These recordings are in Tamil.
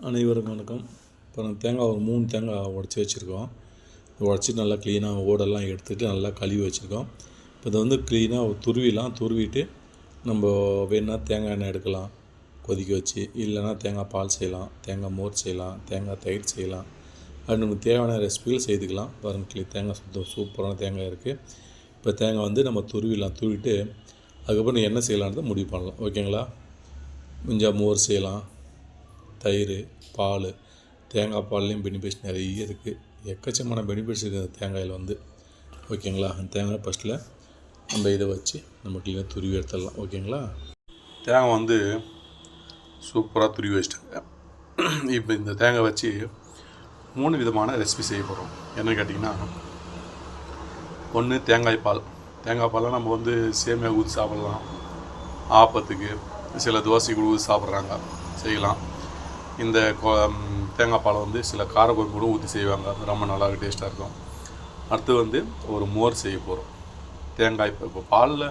அனைவருக்கும் வணக்கம். இப்போ நம்ம தேங்காய் ஒரு 3 தேங்காய் உடச்சி வச்சுருக்கோம். உடச்சி நல்லா க்ளீனாக ஓடெல்லாம் எடுத்துகிட்டு நல்லா கழுவி வச்சுருக்கோம். இப்போ இதை வந்து க்ளீனாக துருவிட்டு நம்ம வேணுன்னா தேங்காய் எண்ணெய் எடுக்கலாம் கொதிக்க வச்சு, இல்லைனா தேங்காய் பால் செய்யலாம், தேங்காய் மோர் செய்யலாம், தேங்காய் தயிர் செய்யலாம். அது நமக்கு தேவையான ரெசிபிகள் செய்துக்கலாம். பாருங்கள், தேங்காய் சூப்பரான தேங்காய் இருக்குது. இப்போ தேங்காய் வந்து நம்ம துருவிட்டு அதுக்கப்புறம் என்ன செய்யலான்றதை முடிவு பண்ணலாம். ஓகேங்களா? கொஞ்சம் மோர் செய்யலாம், தயிர், பால். தேங்காய் பால்லேயும் பெனிஃபிட்ஸ் நிறைய இருக்குது. எக்கச்சக்கமான பெனிஃபிட்ஸ் இருக்குது அந்த தேங்காயில் வந்து. ஓகேங்களா? அந்த தேங்காய் ஃபஸ்ட்டில் நம்ம இதை வச்சு நம்ம க்ளீனாக துருவி எடுத்துடலாம். ஓகேங்களா? தேங்காய் வந்து சூப்பராக துருவி வச்சுட்டாங்க. இப்போ இந்த தேங்காய் வச்சு 3 விதமான ரெசிபி செய்ய போகிறோம். என்னன்னு கேட்டிங்கன்னா, ஒன்று தேங்காய் பாலை நம்ம வந்து சேமியா ஊற்றி சாப்பிட்லாம், ஆப்பத்துக்கு, சில தோசைக்கு ஊற்றி சாப்பிட்றாங்க, செய்யலாம். இந்த தேங்காய் பாலை வந்து சில காரக்குழம்பு கூட ஊற்றி செய்வாங்க, ரொம்ப நல்லா டேஸ்ட்டாக இருக்கும். அடுத்து வந்து ஒரு மோர் செய்ய போகிறோம். தேங்காய் இப்போ பாலில்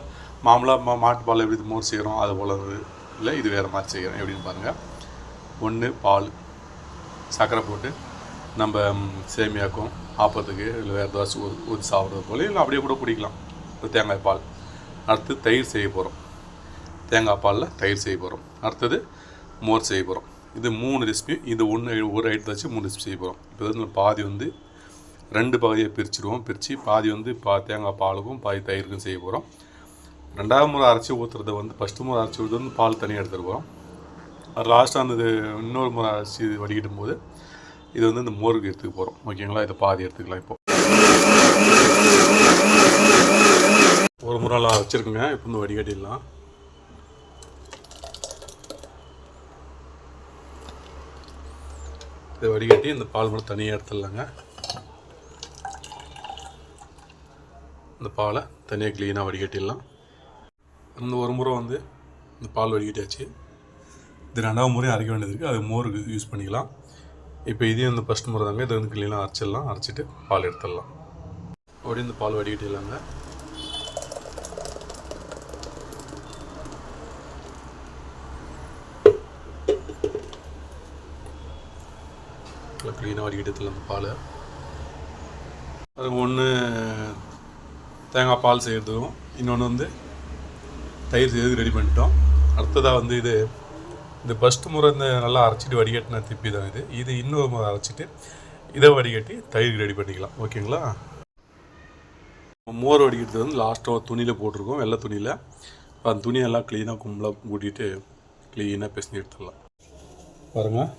மாமூலாக மாட்டு பால் எப்படி மோர் செய்கிறோம் அது போல் இல்லை, இது வேறு மாதிரி செய்கிறோம். எப்படின்னு பாருங்கள். ஒன்று பால், சர்க்கரை போட்டு நம்ம சேமியாக்கும், ஆப்பத்துக்கு, இல்லை வேறு தோசை ஊற்றி சாப்பிட்றது போல், இல்லை அப்படியே கூட குடிக்கலாம். இப்போ தேங்காய் பால். அடுத்து தயிர் செய்ய போகிறோம். தேங்காய் பாலில் தயிர் செய்ய போகிறோம். அடுத்தது மோர் செய்ய போகிறோம். இது 3 ரெசிபி. இது ஒரு ஐட்டத்தை வச்சு 3 ரெசிபி செய்ய போகிறோம். இப்போ வந்து பாதி வந்து 2 பகுதியாக பிரித்து பாதி வந்து தேங்காய் பாலுக்கும் பாதி தயிருக்கும் செய்ய போகிறோம். 2வது முறை அரைச்சி ஊற்றுறத வந்து ஃபஸ்ட்டு முறை அரைச்சி ஊற்றுறது வந்து பால் தனியாக எடுத்துகிட்டு போகிறோம். அது லாஸ்ட்டாக அந்த இன்னொரு முறை அரைச்சி வடிக்கிடும் போது இது வந்து இந்த மோருக்கு எடுத்துக்க போகிறோம். ஓகேங்களா? இதை பாதி எடுத்துக்கலாம். இப்போது ஒரு முறைலாம் வச்சுருக்குங்க. இப்போ வந்து வடிகட்டிடலாம். இதை வடிகட்டி இந்த பால் மட்டும் தனியாக எடுத்துடலாங்க. இந்த பாலை தனியாக க்ளீனாக வடிகட்டிடலாம். அந்த ஒரு முறை வந்து இந்த பால் வடிகட்டியாச்சு. இது 2வது முறை அரைக்க வேண்டியது இருக்குது. அது மோருக்கு யூஸ் பண்ணிக்கலாம். இப்போ இதையும் இந்த ஃபஸ்ட் முறை தாங்க. இதை வந்து க்ளீனாக அரைச்சிட்டு பால் எடுத்துடலாம். அப்படி இந்த பால் வடிகட்டிடலாங்க. க்ளீனாக வடிகட்டத்தில் அந்த பால். அது ஒன்று தேங்காய் பால் செய்கிறதுக்கும், இன்னொன்று வந்து தயிர் செய்யறதுக்கு ரெடி பண்ணிட்டோம். அடுத்ததாக வந்து இது ஃபஸ்ட்டு முறை இந்த நல்லா அரைச்சிட்டு வடிகட்டின திப்பி தான் இது இன்னொரு முறை அரைச்சிட்டு இதை வடிகட்டி தயிருக்கு ரெடி பண்ணிக்கலாம். ஓகேங்களா? மோர் வடிகட்டுறது வந்து லாஸ்ட்டாக துணியில் போட்டிருக்கோம், வெள்ளை துணியில். அந்த துணியெல்லாம் க்ளீனாக கும்பலாக கூட்டிகிட்டு க்ளீனாக பிசைஞ்சு எடுத்துடலாம். பாருங்கள்,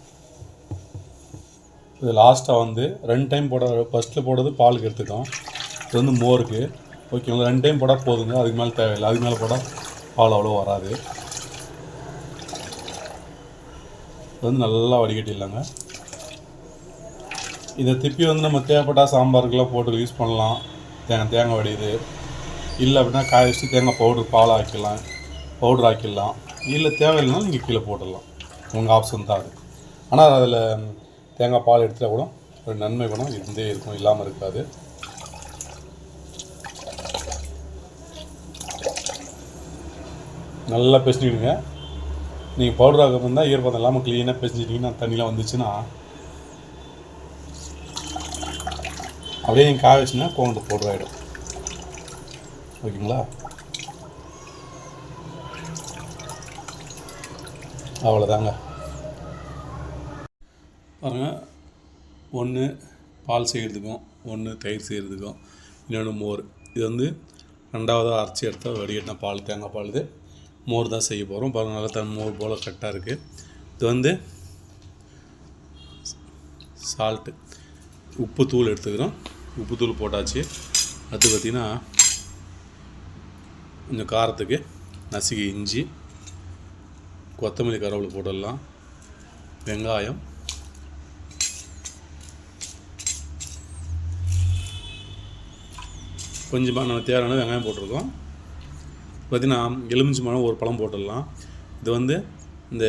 இது லாஸ்ட்டாக வந்து 2 டைம் ஃபஸ்ட்டில் போடுறது பாலுக்கு எடுத்துட்டோம். இது வந்து மோருக்கு. ஓகேங்களா? 2 டைம் போட்டால் போதுங்க, அதுக்கு மேலே தேவையில்லை. அதுக்கு மேலே போட்டால் பால் அவ்வளோ வராது. இது வந்து நல்லா வடிகட்டிடலாங்க. இதை திருப்பி வந்து நம்ம தேவைப்பட்டால் சாம்பாருக்கெல்லாம் போட்டு யூஸ் பண்ணலாம். தேங்காய் வடியுது இல்லை அப்படின்னா காய வச்சுட்டு தேங்காய் பவுடர் ஆக்கிடலாம். இல்லை தேவையில்லைனா நீங்கள் கீழே போட்டுடலாம். உங்கள் ஆப்ஷன் தான் அது. ஆனால் அதில் தேங்காய் பால் எடுத்துகிட்டா கூட ஒரு நன்மை குணம் இருந்தே இருக்கும், இல்லாமல் இருக்காது. நல்லா பிசைஞ்சிடுங்க. நீங்கள் பவுடர் ஆக இருந்தால் ஈரப்பதம் இல்லாமல் க்ளீனாக பிசைஞ்சிட்டிங்கன்னா தண்ணியெலாம் வந்துச்சுன்னா அப்படியே நீங்கள் காய வச்சுன்னா கோவந்து பவுடர் ஆகிடும். ஓகேங்களா? அவ்வளோதாங்க. பாருங்கள், ஒன்று பால் செய்கிறதுக்கும், ஒன்று தயிர் செய்கிறதுக்கும், இன்னொன்று மோர். இது வந்து 2வது அரைச்சி எடுத்த வடிகட்டின பால், தேங்காய் பால். இது மோர் தான் செய்ய போகிறோம். பாருங்கள், நல்லா மோர் போல் கரெக்டாக இருக்குது. இது வந்து சால்ட்டு, உப்புத்தூள் எடுத்துக்கிறோம். உப்புத்தூள் போட்டாச்சு. அடுத்து பார்த்திங்கன்னா கொஞ்சம் காரத்துக்கு நசுக்கி இஞ்சி, கொத்தமல்லி, கருவேப்பிலை போட்டுடலாம். வெங்காயம், கொஞ்சமாக நம்ம தேவையான வெங்காயம் போட்டிருக்கோம். பார்த்திங்கன்னா எலுமிச்சை பழம் ஒரு பழம் போட்டுடலாம். இது வந்து இந்த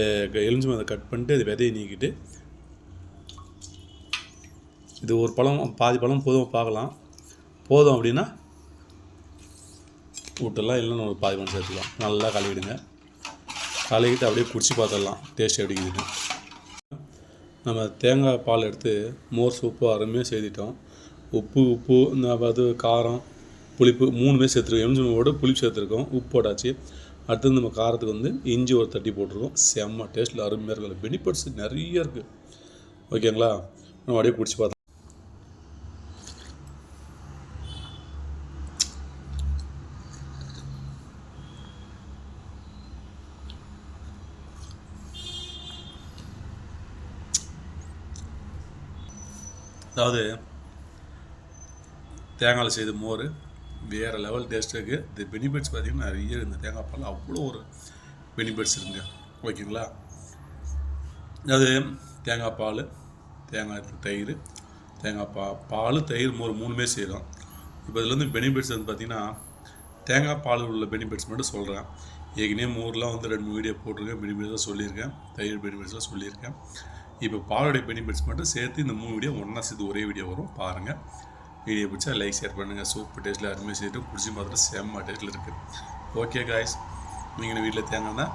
எலுமிச்சை பழத்தை கட் பண்ணிட்டு இது விதையை நீக்கிட்டு, இது ஒரு பழம் பாதி பழம் போதும் அப்படின்னா விட்டுடலாம். இல்லைன்னா ஒரு பாதி பழம் சேர்த்துக்கலாம். நல்லா கழுவிடுங்க. கழுவிட்டு அப்படியே குடிச்சு பார்த்துடலாம் டேஸ்ட் எப்படி இருக்குதுன்னு. நம்ம தேங்காய் பால் எடுத்து மோர் சூப்பு அருமையாக செய்துட்டோம். உப்பு அது காரம் புளிப்பு 3மே சேர்த்துருக்கோம். எலுமிச்சம்போடு புளிப்பு சேர்த்துருக்கோம், உப்பு போட்டாச்சு. அடுத்தது நம்ம காரத்துக்கு வந்து இஞ்சி ஒரு தட்டி போட்டிருக்கோம். செம்ம டேஸ்ட்டில் அருமையாக இருக்குது. பெனிஃபிட்ஸ் நிறைய இருக்குது. ஓகேங்களா? நம்ம அப்படியே குடிச்சு பார்த்தோம். அதாவது தேங்காயில் செய்த மோர் வேறு லெவல் டேஸ்ட் இருக்குது. இந்த பெனிஃபிட்ஸ் பார்த்திங்கன்னா நிறைய இந்த தேங்காய் பால் அவ்வளோ ஒரு பெனிஃபிட்ஸ் இருக்குங்க. ஓகேங்களா? அது தேங்காய் பால், தேங்காய் தயிர், தேங்காய் பால் தயிர் மோர் 3மே செய்கிறோம். இப்போ இதில் வந்து பெனிஃபிட்ஸ் வந்து பார்த்திங்கன்னா தேங்காய் பால் உள்ள பெனிஃபிட்ஸ் மட்டும் சொல்கிறேன். ஏற்கனவே மோர்லாம் வந்து 2 வீடியோ போட்டிருக்கேன், பெனிஃபிட்ஸாக சொல்லியிருக்கேன், தயிர் பெனிஃபிட்ஸ்லாம் சொல்லியிருக்கேன். இப்போ பாலுடைய பெனிஃபிட்ஸ் மட்டும் சேர்த்து இந்த 3 வீடியோ ஒன்றா சேர்த்து ஒரே வீடியோ வரும், பாருங்கள். வீடியோ பிடிச்சா லைக் ஷேர் பண்ணுங்கள். சூப்பர் டேஸ்ட்டில் அருமையாக செய்துட்டு பிடிச்சி பார்த்துட்டு செம்ம டேஸ்ட்டில் இருக்குது. ஓகே காய்ஸ், நீங்கள் வீட்டில் தேங்காய்னா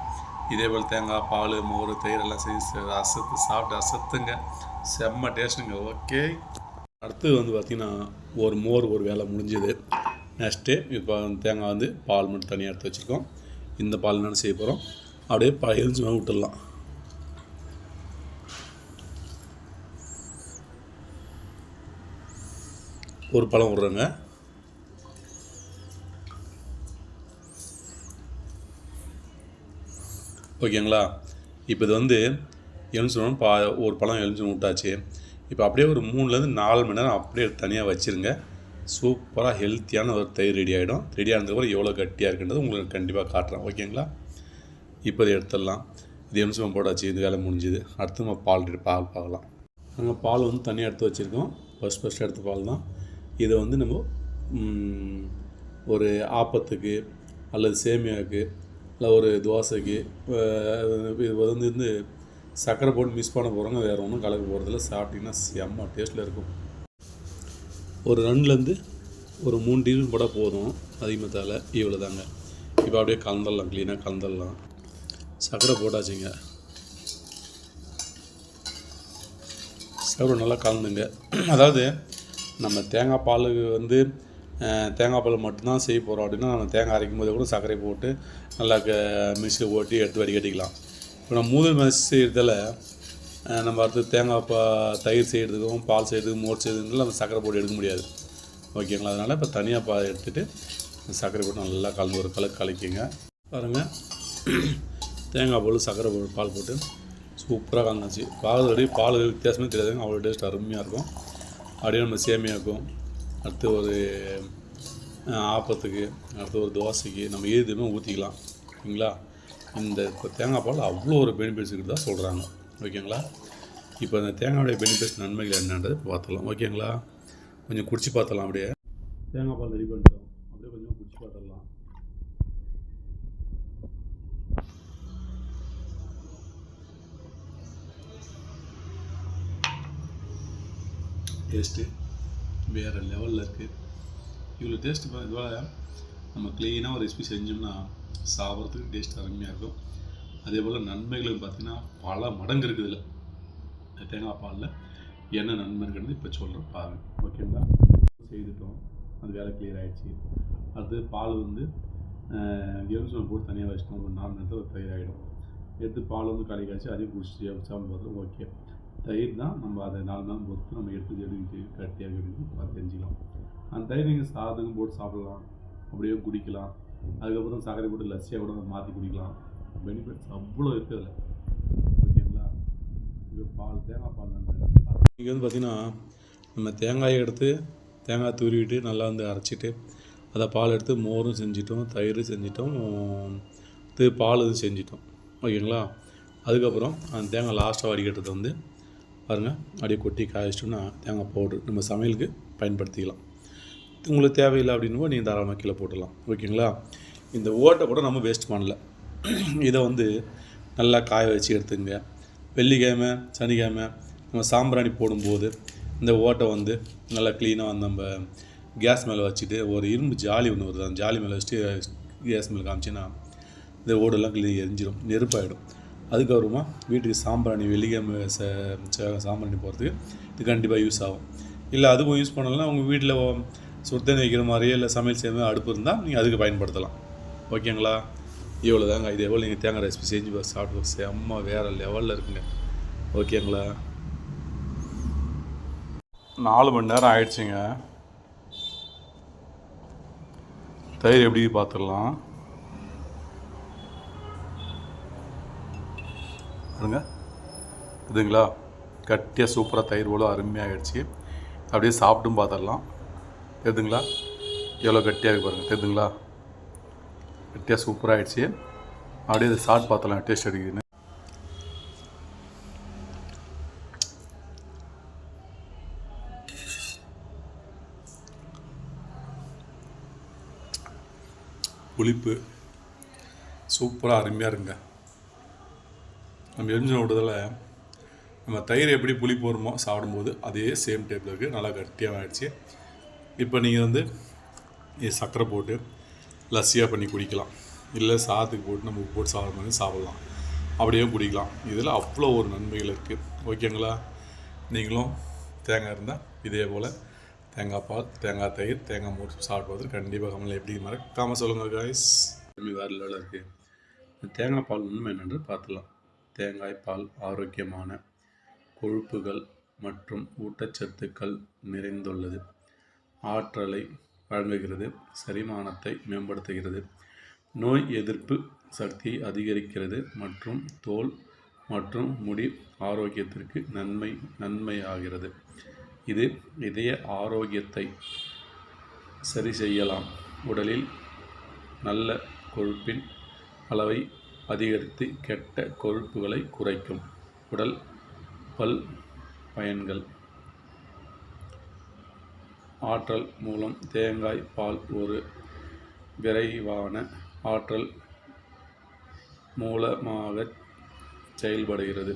இதே போல் தேங்காய் பால் மோர் தயிர் எல்லாம் செஞ்சு சாப்பிட்டு அசத்துங்க. செம்ம டேஸ்ட்டுங்க. ஓகே, அடுத்து வந்து பார்த்திங்கன்னா ஒரு மோர் ஒரு வேலை முடிஞ்சுது. நெக்ஸ்ட்டு இப்போ தேங்காய் வந்து பால் மட்டும் தனியாக எடுத்து வச்சுருக்கோம். இந்த பால் என்னென்னு செய்ய போகிறோம், அப்படியே எரிஞ்சு விட்டுடலாம். ஒரு பழம் விட்றேங்க. ஓகேங்களா? இப்போ இது வந்து எலுமிச்சம் ஒரு பழம் எலுமிச்சம் விட்டாச்சு. இப்போ அப்படியே ஒரு 3லேருந்து 4 மணி நேரம் அப்படியே தனியாக வச்சுருங்க. சூப்பராக ஹெல்த்தியான ஒரு தயிர் ரெடி ஆகிடும். ரெடி ஆனதுக்கப்புறம் எவ்வளோ கட்டியாக இருக்குன்றது உங்களுக்கு கண்டிப்பாக காட்டுறேன். ஓகேங்களா? இப்போ இதை எடுத்துடலாம். இது எலுமிச்சம் போட்டாச்சு, இது வேலை முடிஞ்சுது. அடுத்து நம்ம பால் பார்க்கலாம். நாங்கள் பால் வந்து தனியாக எடுத்து வச்சுருக்கோம். ஃபஸ்ட் எடுத்த பால் தான். இதை வந்து நம்ம ஒரு ஆப்பத்துக்கு அல்லது சேமியாவுக்கு இல்லை ஒரு தோசைக்கு இது வந்து சர்க்கரை போட்டு மிக்ஸ் பண்ண போகிறோங்க. வேறு ஒன்றும் கலக்க போகிறதில்ல. சாப்பிட்டிங்கன்னா செம்ம டேஸ்ட்டில் இருக்கும். ஒரு 2லேருந்து ஒரு 3 டீஸ்பூன் போட்டால் போதும், அதிகமாக தேவை. இவ்வளோ தாங்க. இப்போ அப்படியே கலந்துடலாம், க்ளீனாக கலந்துடலாம். சர்க்கரை போட்டாச்சுங்க. சர்க்கரை நல்லா கலந்துங்க. அதாவது நம்ம தேங்காய் பாலுக்கு வந்து தேங்காய் பால் மட்டும்தான் செய்ய போகிறோம் அப்படின்னா நம்ம தேங்காய் அரைக்கும் போது கூட சர்க்கரை போட்டு நல்லா மிக்ஸியில் ஓட்டி எடுத்து வடிகட்டிக்கலாம். இப்போ நம்ம முதல் மிக்ஸ் செய்கிறதில் நம்ம அடுத்து தேங்காய் தயிர் செய்கிறதுக்கும் பால் செய்கிறதுக்கும் மோர் செய்கிறதுக்கும் நம்ம சர்க்கரை போட்டு எடுக்க முடியாது. ஓகேங்களா? அதனால் இப்போ தனியாக எடுத்துகிட்டு சர்க்கரை போட்டு நல்லா கலந்து ஒரு கலக்கிங்க. பாருங்கள், தேங்காய் பால் சர்க்கரை போட்டு பால் போட்டு சூப்பராக கலந்துச்சு. பால் வித்தியாசமே தெரியாதுங்க, அவ்வளோ டேஸ்ட் அருமையாக இருக்கும். அப்படியே நம்ம சேமியாக்கும், அடுத்து ஒரு ஆப்பத்துக்கு, அடுத்து ஒரு தோசைக்கு நம்ம எதுவுமே ஊற்றிக்கலாம். ஓகேங்களா? இந்த தேங்காய் பால் அவ்வளோ ஒரு பெனிஃபிட்ஸ் இருக்குதா சொல்கிறாங்க. ஓகேங்களா? இப்போ இந்த தேங்காயோடைய பெனிஃபிட்ஸ் நன்மைகள் என்னன்றது பார்த்துக்கலாம். ஓகேங்களா? கொஞ்சம் குடிச்சு பார்த்துலாம். அப்படியே தேங்காய் பால் ரெடி பண்ணிட்டோம், அப்படியே கொஞ்சம் குடிச்சு பார்த்துடலாம். டேஸ்ட்டு வேறு லெவலில் இருக்குது. இவ்வளோ டேஸ்ட்டு இதுவாக நம்ம க்ளீனாக ஒரு ரெசிபி செஞ்சோம்னா சாப்பிட்றதுக்கு டேஸ்ட் அருமையாக இருக்கும். அதே போல் நன்மைகளுக்கு பார்த்திங்கன்னா பல மடங்கு இருக்குது. இதில் தேங்காய் பாலில் என்ன நன்மை இருக்கிறது இப்போ சொல்கிறேன் பாருங்கள். ஓகேங்களா? செய்துட்டோம், அது வேலை கிளியர் ஆகிடுச்சு. அது பால் வந்து எலுமிச்சம் போட்டு தனியாக வச்சிட்டோம். ஒரு 4 நேரத்தில் ஒரு தயிர் ஆகிடும். எடுத்து பால் வந்து கலக்கி காய்ச்சி அதையும் குடிச்சிட்டு சாப்பிட்டு பார்த்தோம். ஓகே, தயிர் தான் நம்ம அதை 4 நாள் பொறுத்து நம்ம எடுத்து கட்டியாக எடுத்து பார்த்து தெரிஞ்சிக்கலாம். அந்த தயிர் நீங்கள் சாதத்துக்கும் போட்டு சாப்பிடலாம், அப்படியே குடிக்கலாம். அதுக்கப்புறம் சர்க்கரை போட்டு லஸ்ஸியாக கூட மாற்றி குடிக்கலாம். பெனிஃபிட்ஸ் அவ்வளோ இருக்குது அதில். ஓகேங்களா? இது தேங்காய் பால் நன்மை. இங்கே வந்து பார்த்திங்கன்னா நம்ம தேங்காயை எடுத்து தேங்காய் துருவிட்டு நல்லா வந்து அரைச்சிட்டு அதை பால் எடுத்து மோரும் செஞ்சிட்டோம், தயிர் செஞ்சிட்டோம், பால் இது செஞ்சிட்டோம். ஓகேங்களா? அதுக்கப்புறம் அந்த தேங்காய் லாஸ்ட்டாக வடிகட்டுறது வந்து பாருங்கள், அப்படியே கொட்டி காய்ச்சிட்டோம்னா தேங்காய் பவுட்ரு நம்ம சமையலுக்கு பயன்படுத்திக்கலாம். உங்களுக்கு தேவையில்லை அப்படின்னும் நீங்கள் தாராளமாக கீழே போட்டுடலாம். ஓகேங்களா? இந்த ஓட்டை கூட நம்ம வேஸ்ட் பண்ணல. இதை வந்து நல்லா காய வச்சு எடுத்துங்க. வெள்ளிக்கிழமை சனிக்கிழமை நம்ம சாம்பிராணி போடும்போது இந்த ஓட்டை வந்து நல்லா க்ளீனாக வந்து நம்ம கேஸ் மேலே வச்சுட்டு ஒரு இரும்பு ஜாலி ஒன்று வருது, அந்த ஜாலி மேலே வச்சுட்டு கேஸ் மேலே காமிச்சின்னா இந்த ஓடெல்லாம் க்ளீன் எரிஞ்சிடும், நெருப்பாகிடும். அதுக்கப்புறமா வீட்டுக்கு சாம்பிராணி வெள்ளிக்கிழமை சாம்பிராணி போகிறதுக்கு இது கண்டிப்பாக யூஸ் ஆகும். இல்லை அதுக்கும் யூஸ் பண்ணலாம், உங்கள் வீட்டில் சுத்தண்ணி வைக்கிற மாதிரியே இல்லை சமையல் செய்ய அடுப்பு இருந்தால் நீங்கள் அதுக்கு பயன்படுத்தலாம். ஓகேங்களா? இவ்வளோ தாங்க. இதே போல் நீங்கள் தேங்காய் ரெசிபி செஞ்சு சாப்பிட்டு செம்ம வேறு லெவலில் இருக்குங்க. ஓகேங்களா? 4 மணி நேரம் ஆயிடுச்சுங்க. தயிர் எப்படி பார்த்துடலாம் பாருங்க. இதுங்களா கட்டியாக சூப்பராக தயிர் போல அருமையாகிடுச்சு. அப்படியே சாப்பிட்டும் பார்த்துடலாம். தெரியுதுங்களா எவ்வளோ கட்டியாக இருக்கு பாருங்கள். தெரியுதுங்களா கட்டியாக சூப்பராக ஆகிடுச்சு. அப்படியே இதை சாப்பிட்டு பார்த்துடலாம் டேஸ்ட் அடிக்குதுன்னு. புளிப்பு சூப்பராக அருமையாக இருக்குங்க. நம்ம எரிஞ்சு விடுறதில் நம்ம தயிர் எப்படி புளிப்பு வருமோ சாப்பிடும்போது அதே சேம் டைப்பில் இருக்குது. நல்லா கட்டியாக ஆகிடுச்சு. இப்போ நீங்கள் இது சர்க்கரை போட்டு லஸ்ஸியாக பண்ணி குடிக்கலாம். இல்லை சாதத்துக்கு போட்டு நம்ம போட்டு சாப்பிட்ற மாதிரி சாப்பிட்லாம். அப்படியே குடிக்கலாம். இதில் அவ்வளோ ஒரு நன்மைகள் இருக்குது. ஓகேங்களா? நீங்களும் தேங்காய் இருந்தால் இதே போல் தேங்காய் பால், தேங்காய் தயிர், தேங்காய் மூட்டு சாப்பிடுவது கண்டிப்பாக கமலில் எப்படி மறக்காமல் சொல்லுங்கள் காய்ஸ். வேறு லெவலில் இருக்குது. தேங்காய் பால் உண்மை என்னென்று பார்த்துலாம். தேங்காய் பால் ஆரோக்கியமான கொழுப்புகள் மற்றும் ஊட்டச்சத்துக்கள் நிறைந்துள்ளது. ஆற்றலை வழங்குகிறது, செரிமானத்தை மேம்படுத்துகிறது, நோய் எதிர்ப்பு சக்தியை அதிகரிக்கிறது மற்றும் தோல் மற்றும் முடி ஆரோக்கியத்திற்கு நன்மையாகிறது. இது இதய ஆரோக்கியத்தை சரி செய்யலாம். உடலில் நல்ல கொழுப்பின் அளவை அதிகரித்து கெட்ட கொழுப்புகளை குறைக்கும். உடல் பல் பயன்கள். ஆற்றல் மூலம் தேங்காய் பால் ஒரு விரைவான ஆற்றல் மூலமாக செயல்படுகிறது.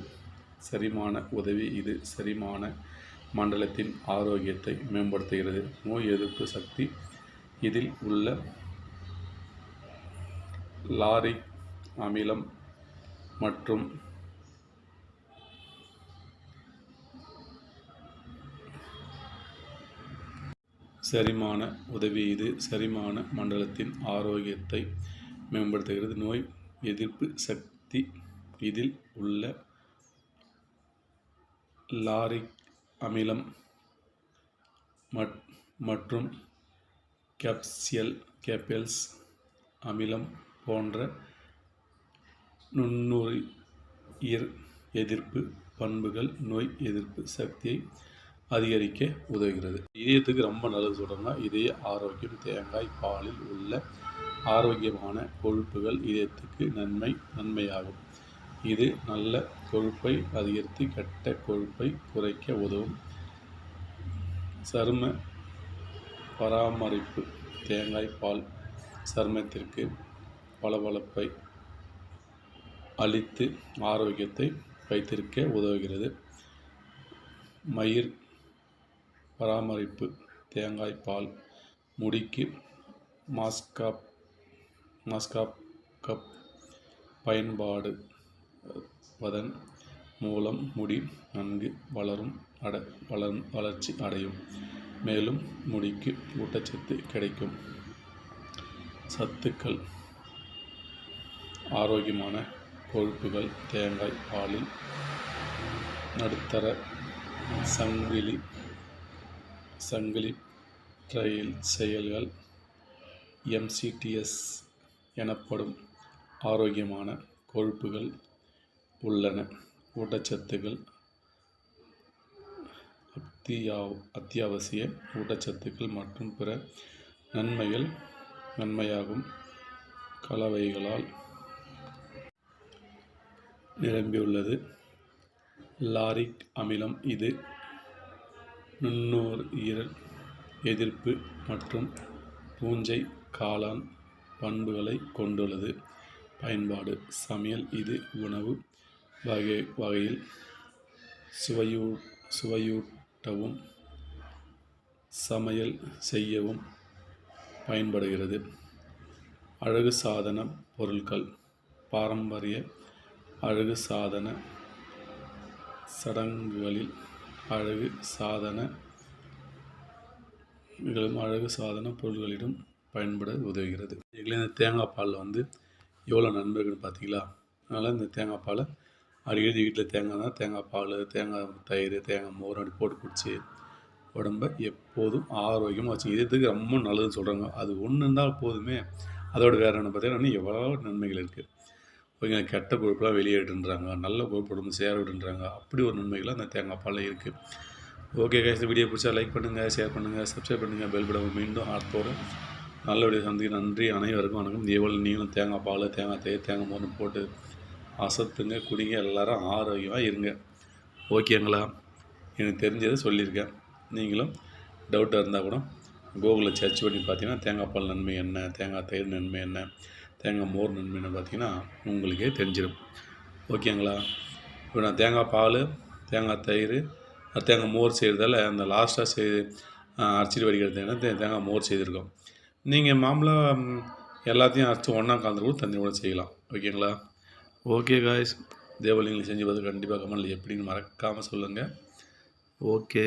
செரிமான உதவி. இது செரிமான மண்டலத்தின் ஆரோக்கியத்தை மேம்படுத்துகிறது. நோய் எதிர்ப்பு சக்தி. இதில் உள்ள லாரிக் அமிலம் மற்றும் செரிமான உதவி. இது செரிமான மண்டலத்தின் ஆரோக்கியத்தை மேம்படுத்துகிறது. நோய் எதிர்ப்பு சக்தி. இதில் உள்ள லாரிக் அமிலம் மற்றும் கேப்சல்ஸ் அமிலம் போன்ற நுண்ணுயிர் எதிர்ப்பு பண்புகள் நோய் எதிர்ப்பு சக்தியை அதிகரிக்க உதவுகிறது. இதயத்துக்கு ரொம்ப நல்லது சொல்கிறாங்க. இதய ஆரோக்கியம். தேங்காய் பாலில் உள்ள ஆரோக்கியமான கொழுப்புகள் இதயத்துக்கு நன்மையாகும். இது நல்ல கொழுப்பை அதிகரித்து கெட்ட கொழுப்பை குறைக்க உதவும். சரும பராமரிப்பு. தேங்காய் பால் சருமத்திற்கு பளபளப்பை அளித்து ஆரோக்கியத்தை வைத்திருக்க உதவுகிறது. மயிர் பராமரிப்பு. தேங்காய் பால் முடிக்கு மாஸ்காப் பயன்பாடுவதன் மூலம் முடி நன்கு வளர்ச்சி அடையும். மேலும் முடிக்கு ஊட்டச்சத்து கிடைக்கும். சத்துக்கள். ஆரோக்கியமான கொழுப்புகள் தேங்காய் பாலில் நடுத்தர சங்கிலி செயல்கள் MCTs எனப்படும் ஆரோக்கியமான கொழுப்புகள் உள்ளன. ஊட்டச்சத்துக்கள். அத்தியாவசிய ஊட்டச்சத்துக்கள் மற்றும் பிற நன்மையாகும் கலவைகளால் நிரம்பியுள்ளது. லாரிக் அமிலம். இது நுண்ணுயிர் எதிர்ப்பு மற்றும் பூஞ்சை காளான் பண்புகளை கொண்டுள்ளது. பயன்பாடு. சமையல். இது உணவு வகையில் சுவையூட்டவும் சமையல் செய்யவும் பயன்படுகிறது. அழகு சாதன பொருட்கள். பாரம்பரிய அழகு சாதன சடங்குகளில் அழகு சாதன பொருள்களிடம் பயன்பட உதவுகிறது. இந்த தேங்காய் பாலில் வந்து எவ்வளோ நன்மை இருக்குன்னு பார்த்தீங்களா? அதனால் இந்த தேங்காய் பாலை அடிக்கடி வீட்டில் தேங்காய் பால், தேங்காய் தயிர், தேங்காய் மோர் அப்படி போட்டு குடிச்சு உடம்பை எப்போதும் ஆரோக்கியமாக வச்சு இதுக்கு ரொம்ப நல்லதுன்னு சொல்கிறாங்க. அது ஒன்று இருந்தால் போதுமே. அதோட வேறு என்ன பார்த்தீங்கன்னா இன்னும் எவ்வளோ நன்மைகள் இருக்குது. ஓகே, கெட்ட கொழுப்பெலாம் வெளியேடுன்றாங்க, நல்ல கொழுப்பு உடம்பு சேர விடுன்றாங்க. அப்படி ஒரு நன்மைகள் அந்த தேங்காய் பாலில் இருக்குது. ஓகே கைஸ், இந்த வீடியோ பிடிச்சா லைக் பண்ணுங்கள், ஷேர் பண்ணுங்கள், சப்ஸ்கிரைப் பண்ணுங்கள், பெல் பட்டன். மீண்டும் அடுத்தோட நல்ல வீடியோ சந்திக்க நன்றி. அனைவருக்கும் வணக்கம். எவ்வளோ நீங்களும் தேங்காய் பால், தேங்காய் தயிர், தேங்காய் மோர்னு போட்டு அசத்துங்க, குடிங்க, எல்லோரும் ஆரோக்கியமாக இருங்க. ஓகேங்களா? எனக்கு தெரிஞ்சதை சொல்லியிருக்கேன். நீங்களும் டவுட்டாக இருந்தால் கூட கூகுளில் சர்ச் பண்ணி பார்த்தீங்கன்னா தேங்காய் பால் நன்மை என்ன, தேங்காய் தயிர் நன்மை என்ன, தேங்காய் மோர் நன்மை என்ன பார்த்தீங்கன்னா உங்களுக்கே தெரிஞ்சிடும். ஓகேங்களா? இப்போ நான் தேங்காய் பால், தேங்காய் தயிர், தேங்காய் மோர் செய்கிறதால அந்த லாஸ்ட்டாக அரைச்சிட்டு வடிக்கிறது தேங்காய் மோர் செய்திருக்கோம். நீங்கள் மாம்பழம் எல்லாத்தையும் அரைச்சி ஒன்றா கலந்து கூட தண்ணி கூட செய்யலாம். ஓகேங்களா? ஓகே காய்ஸ், தேவலிங்களை செஞ்சு பார்த்து கண்டிப்பாக கமெண்ட்டில் எப்படின்னு மறக்காமல் சொல்லுங்கள். ஓகே.